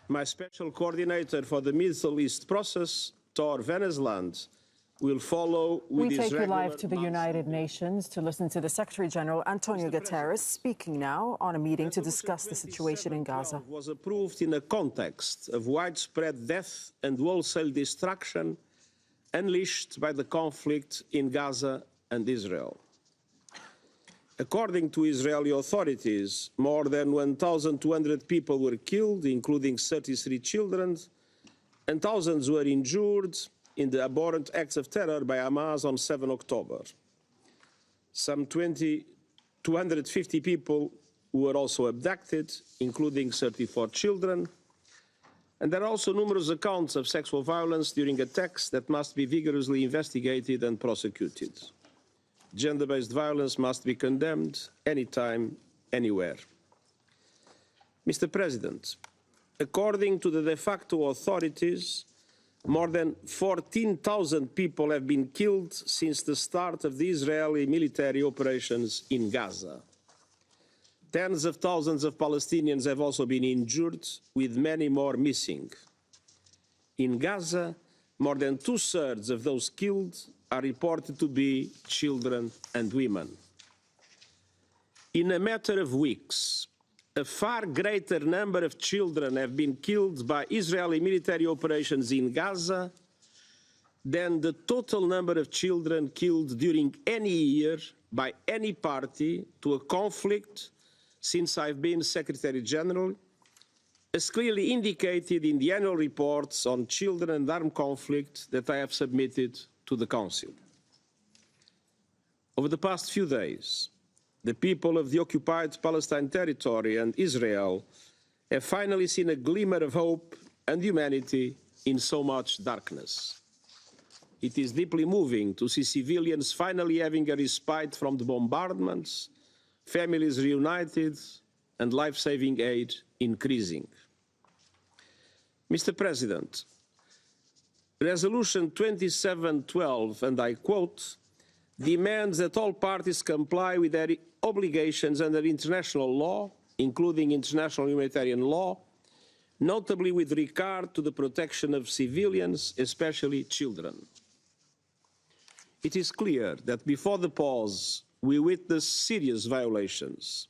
My special coordinator for the Middle East process, Tor Venesland, will follow with his We take you regular live to the United Nations to listen to the Secretary General, Antonio Guterres, speaking now on a meeting to discuss the situation in Gaza. Was approved in a context of widespread death and wholesale destruction unleashed by the conflict in Gaza and Israel. According to Israeli authorities, more than 1,200 people were killed, including 33 children, and thousands were injured in the abhorrent acts of terror by Hamas on 7 October. Some 250 people were also abducted, including 34 children. And there are also numerous accounts of sexual violence during attacks that must be vigorously investigated and prosecuted. Gender-based violence must be condemned anytime, anywhere. Mr. President, according to the de facto authorities, more than 14,000 people have been killed since the start of the Israeli military operations in Gaza. Tens of thousands of Palestinians have also been injured, with many more missing. In Gaza, more than two-thirds of those killed are reported to be children and women. In a matter of weeks, a far greater number of children have been killed by Israeli military operations in Gaza than the total number of children killed during any year by any party to a conflict since I've been Secretary General, as clearly indicated in the annual reports on children and armed conflict that I have submitted to the Council. Over the past few days, the people of the occupied Palestine territory and Israel have finally seen a glimmer of hope and humanity in so much darkness. It is deeply moving to see civilians finally having a respite from the bombardments, families reunited, and life-saving aid increasing. Mr. President, Resolution 2712, and I quote, demands that all parties comply with their obligations under international law, including international humanitarian law, notably with regard to the protection of civilians, especially children. It is clear that before the pause, we witnessed serious violations.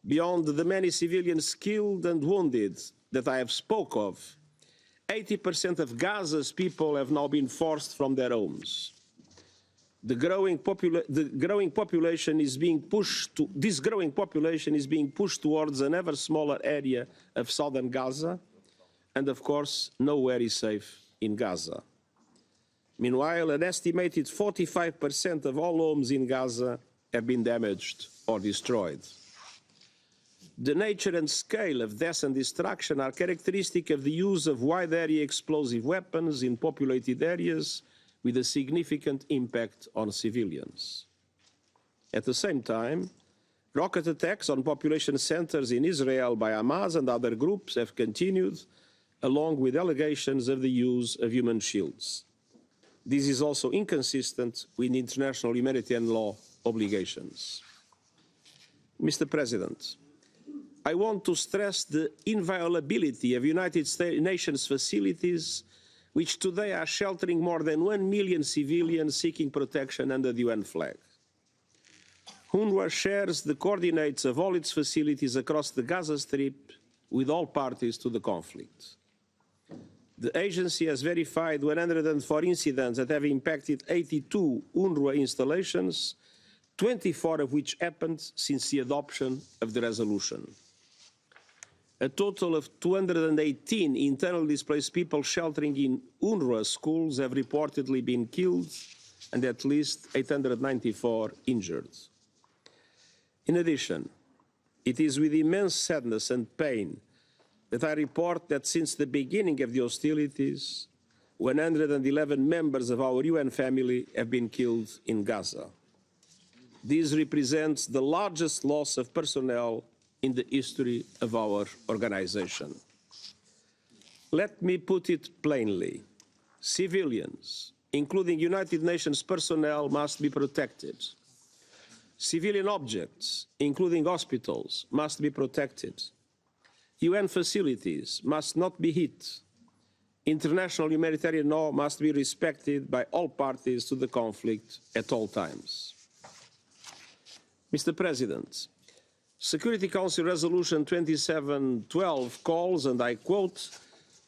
Beyond the many civilians killed and wounded that I have spoke of, 80% of Gaza's people have now been forced from their homes. This growing population is being pushed towards an ever smaller area of southern Gaza, and of course, nowhere is safe in Gaza. Meanwhile, an estimated 45% of all homes in Gaza have been damaged or destroyed. The nature and scale of death and destruction are characteristic of the use of wide-area explosive weapons in populated areas, with a significant impact on civilians. At the same time, rocket attacks on population centers in Israel by Hamas and other groups have continued, along with allegations of the use of human shields. This is also inconsistent with international humanitarian law obligations. Mr. President, I want to stress the inviolability of United Nations facilities which today are sheltering more than 1 million civilians seeking protection under the UN flag. UNRWA shares the coordinates of all its facilities across the Gaza Strip with all parties to the conflict. The agency has verified 104 incidents that have impacted 82 UNRWA installations, 24 of which happened since the adoption of the resolution. A total of 218 internally displaced people sheltering in UNRWA schools have reportedly been killed and at least 894 injured. In addition, it is with immense sadness and pain that I report that since the beginning of the hostilities, 111 members of our UN family have been killed in Gaza. This represents the largest loss of personnel in the history of our organization. Let me put it plainly. Civilians, including United Nations personnel, must be protected. Civilian objects, including hospitals, must be protected. UN facilities must not be hit. International humanitarian law must be respected by all parties to the conflict at all times. Mr. President, Security Council Resolution 2712 calls, and I quote,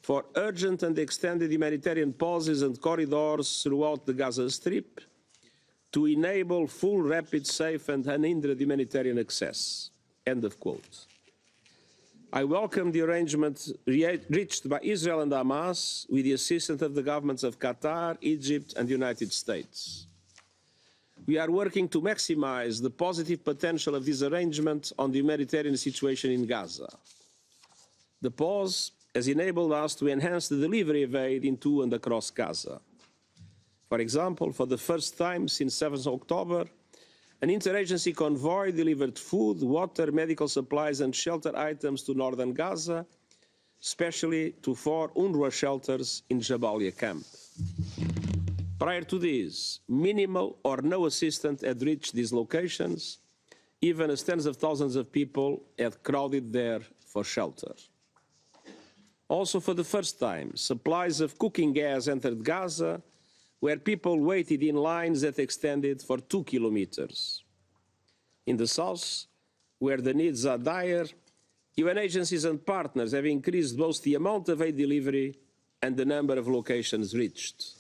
for urgent and extended humanitarian pauses and corridors throughout the Gaza Strip to enable full, rapid, safe and unhindered humanitarian access. End of quote. I welcome the arrangement reached by Israel and Hamas with the assistance of the governments of Qatar, Egypt and the United States. We are working to maximize the positive potential of this arrangement on the humanitarian situation in Gaza. The pause has enabled us to enhance the delivery of aid into and across Gaza. For example, for the first time since 7th October, an interagency convoy delivered food, water, medical supplies and shelter items to northern Gaza, especially to 4 UNRWA shelters in Jabalia camp. Prior to this, minimal or no assistance had reached these locations, even as tens of thousands of people had crowded there for shelter. Also, for the first time, supplies of cooking gas entered Gaza, where people waited in lines that extended for 2 kilometers. In the south, where the needs are dire, UN agencies and partners have increased both the amount of aid delivery and the number of locations reached.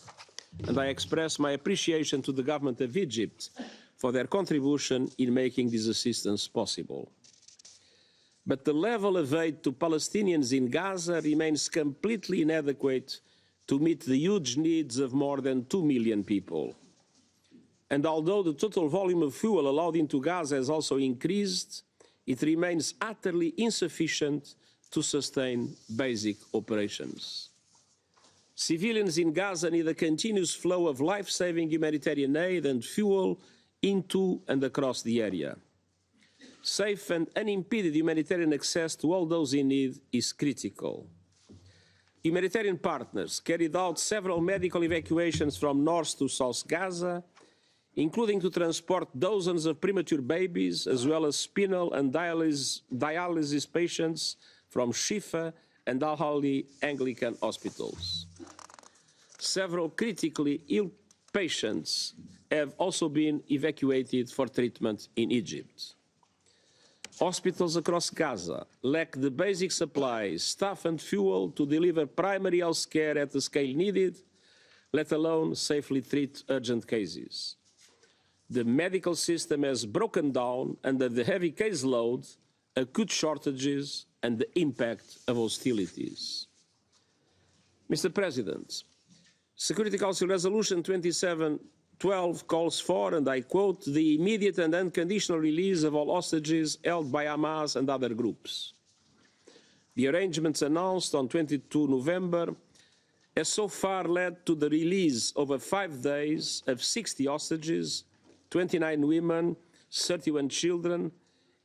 And I express my appreciation to the government of Egypt for their contribution in making this assistance possible. But the level of aid to Palestinians in Gaza remains completely inadequate to meet the huge needs of more than 2 million people. And although the total volume of fuel allowed into Gaza has also increased, it remains utterly insufficient to sustain basic operations. Civilians in Gaza need a continuous flow of life-saving humanitarian aid and fuel into and across the area. Safe and unimpeded humanitarian access to all those in need is critical. Humanitarian partners carried out several medical evacuations from North to South Gaza, including to transport dozens of premature babies, as well as spinal and dialysis patients from Shifa and Al-Ahli Anglican hospitals. Several critically ill patients have also been evacuated for treatment in Egypt. Hospitals across Gaza lack the basic supplies, staff and fuel to deliver primary health care at the scale needed, let alone safely treat urgent cases. The medical system has broken down under the heavy caseload, acute shortages and the impact of hostilities. Mr. President, Security Council Resolution 2712 calls for, and I quote, the immediate and unconditional release of all hostages held by Hamas and other groups. The arrangements announced on 22 November has so far led to the release over 5 days of 60 hostages, 29 women, 31 children,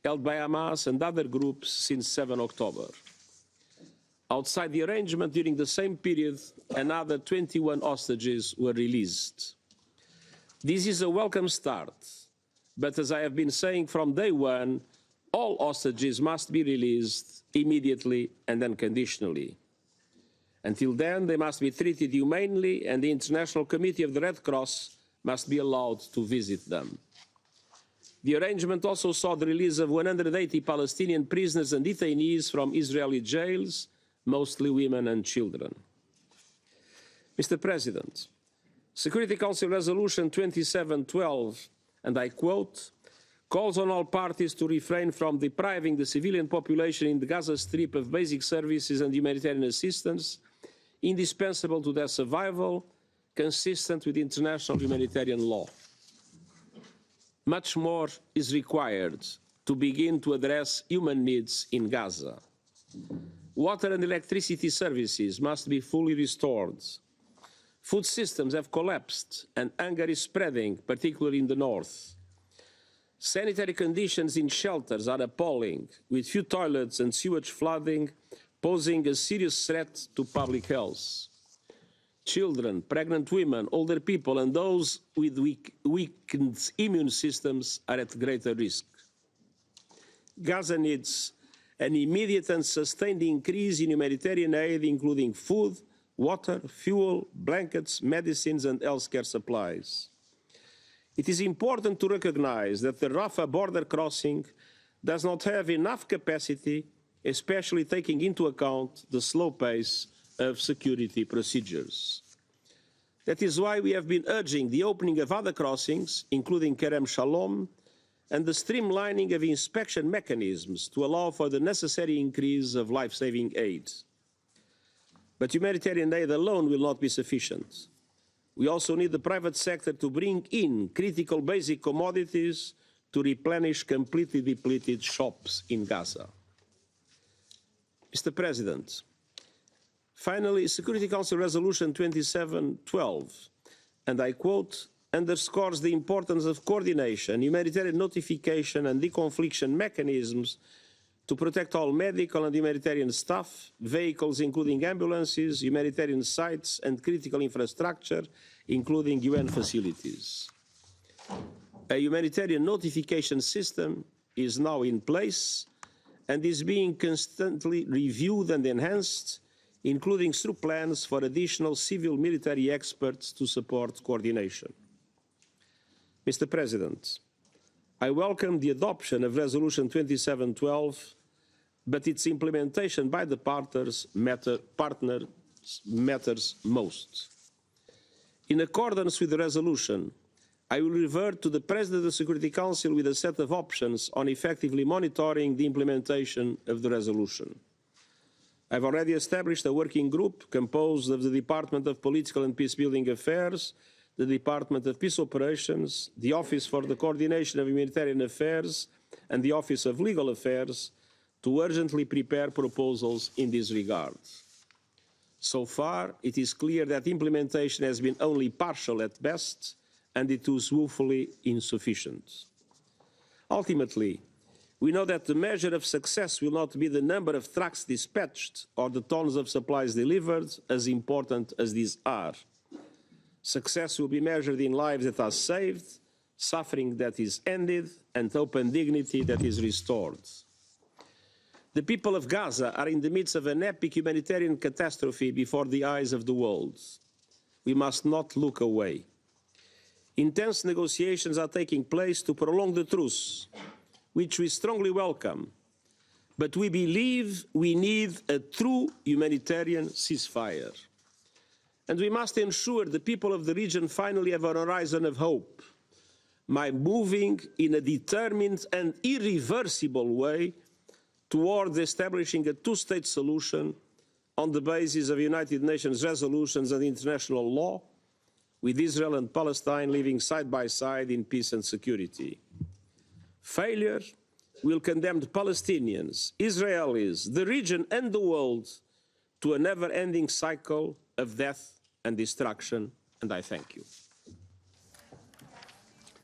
held by Hamas and other groups since 7 October. Outside the arrangement, during the same period, another 21 hostages were released. This is a welcome start, but as I have been saying from day one, all hostages must be released immediately and unconditionally. Until then, they must be treated humanely, and the International Committee of the Red Cross must be allowed to visit them. The arrangement also saw the release of 180 Palestinian prisoners and detainees from Israeli jails, mostly women and children. Mr. President, Security Council Resolution 2712, and I quote, calls on all parties to refrain from depriving the civilian population in the Gaza Strip of basic services and humanitarian assistance indispensable to their survival, consistent with international humanitarian law. Much more is required to begin to address human needs in Gaza. Water and electricity services must be fully restored. Food systems have collapsed and hunger is spreading, particularly in the north. Sanitary conditions in shelters are appalling, with few toilets and sewage flooding posing a serious threat to public health. Children, pregnant women, older people and those with weakened immune systems are at greater risk. Gaza needs an immediate and sustained increase in humanitarian aid, including food, water, fuel, blankets, medicines, and healthcare supplies. It is important to recognize that the Rafah border crossing does not have enough capacity, especially taking into account the slow pace of security procedures. That is why we have been urging the opening of other crossings, including Kerem Shalom, and the streamlining of inspection mechanisms to allow for the necessary increase of life-saving aid. But humanitarian aid alone will not be sufficient. We also need the private sector to bring in critical basic commodities to replenish completely depleted shops in Gaza. Mr. President, finally, Security Council Resolution 2712, and I quote, underscores the importance of coordination, humanitarian notification and deconfliction mechanisms to protect all medical and humanitarian staff, vehicles including ambulances, humanitarian sites and critical infrastructure, including UN facilities. A humanitarian notification system is now in place and is being constantly reviewed and enhanced, including through plans for additional civil military experts to support coordination. Mr. President, I welcome the adoption of Resolution 2712, but its implementation by the partners matters most. In accordance with the resolution, I will revert to the President of the Security Council with a set of options on effectively monitoring the implementation of the resolution. I have already established a working group composed of the Department of Political and Peacebuilding Affairs, the Department of Peace Operations, the Office for the Coordination of Humanitarian Affairs, and the Office of Legal Affairs to urgently prepare proposals in this regard. So far, it is clear that implementation has been only partial at best, and it was woefully insufficient. Ultimately, we know that the measure of success will not be the number of trucks dispatched or the tons of supplies delivered, as important as these are. Success will be measured in lives that are saved, suffering that is ended, and open dignity that is restored. The people of Gaza are in the midst of an epic humanitarian catastrophe before the eyes of the world. We must not look away. Intense negotiations are taking place to prolong the truce, which we strongly welcome, but we believe we need a true humanitarian ceasefire. And we must ensure the people of the region finally have a horizon of hope by moving in a determined and irreversible way towards establishing a two-state solution on the basis of United Nations resolutions and international law, with Israel and Palestine living side by side in peace and security. Failure will condemn the Palestinians, Israelis, the region and the world to a never-ending cycle of death and destruction, and I thank you.